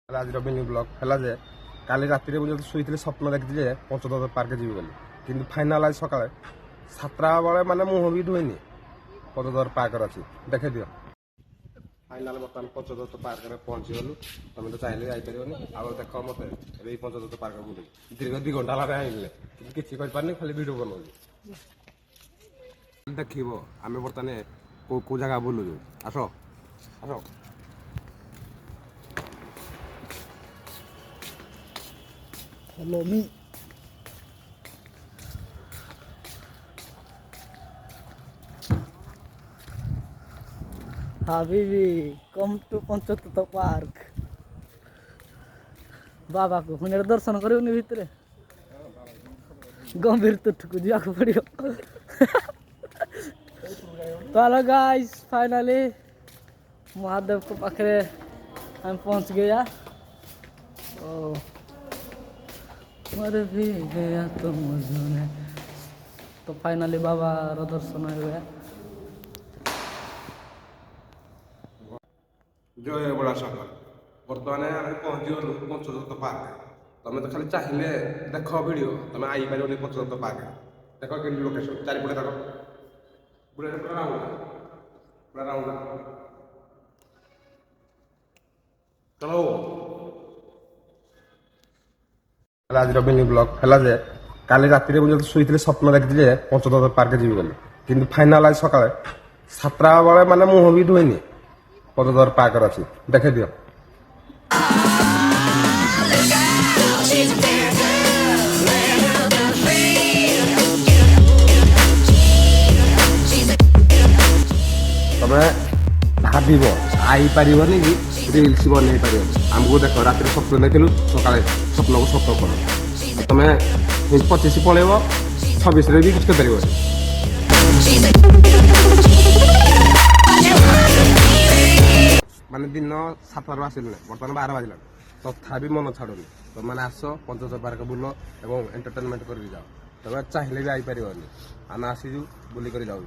आज mini blog है काली राति शुई स्वप्न देखी पंचदत्त पार्क जी बोली कि फाइनाल आज सका 7टा बेले मानने मुह भी धोईनी पंचदत्त पार्क अच्छी देखे दियो फाइनाल बर्तमान पंचदत्त पार्क में पहुंची गलु तुम तो चाहिए जापर आ देख मत पंचदत्त पार्क बुले दीर्घ 2 घंटा लगे किसी पारे खाली भिड बनाऊ देख आम बर्तमान कौ जगह बुलुचु आस आस Follow me. Habibi, come to Panchadutta Park. बाबा को हुनेर दर्शन करे उन्हें भीतर गंभीर तुठको जिया को पड़ियो तो हेलो गाइस फाइनली महादेव को पाखरे हम पहुंच गया ओ मर भी गया तो मुझे तो फाइनली बाबा रो दर्शन हो गया जय बड़ा शंकर बर्तमान आम पहुंची गलु पंचदत्त पार्क तुम तो खाली चाहिए देख वीडियो तुम आई पार पंचदत्त पार्क देख के लोकेशन चारिपटे देख पूरा राउंड चलो आज मिनी ब्लॉग है काली राति शुई स्वप्न देखी पंचदत्त पार्क जी बोली कि फाइनाल आज सका 7टा बेले मानने मुह भी धोईनी पंचदत्त पार्क अच्छी देखे दियो तमें भाव आई पार कि रिल्स बन पार आमको देख रात स्वप्न देखिलु सका स्वप्न को सत कर तुम्हें 25 पलैब 26 भी किसी कर माने दिन 7 आसिल बर्तमान 12 बाजिला तथा मन छाड़ुनी तुम मैंने आस पंचदत्त पार्क बुल और एंटरटेनमेंट कर जाओ तुम चाहिए भी आई पार आम आसीजु बुलिक जाऊ।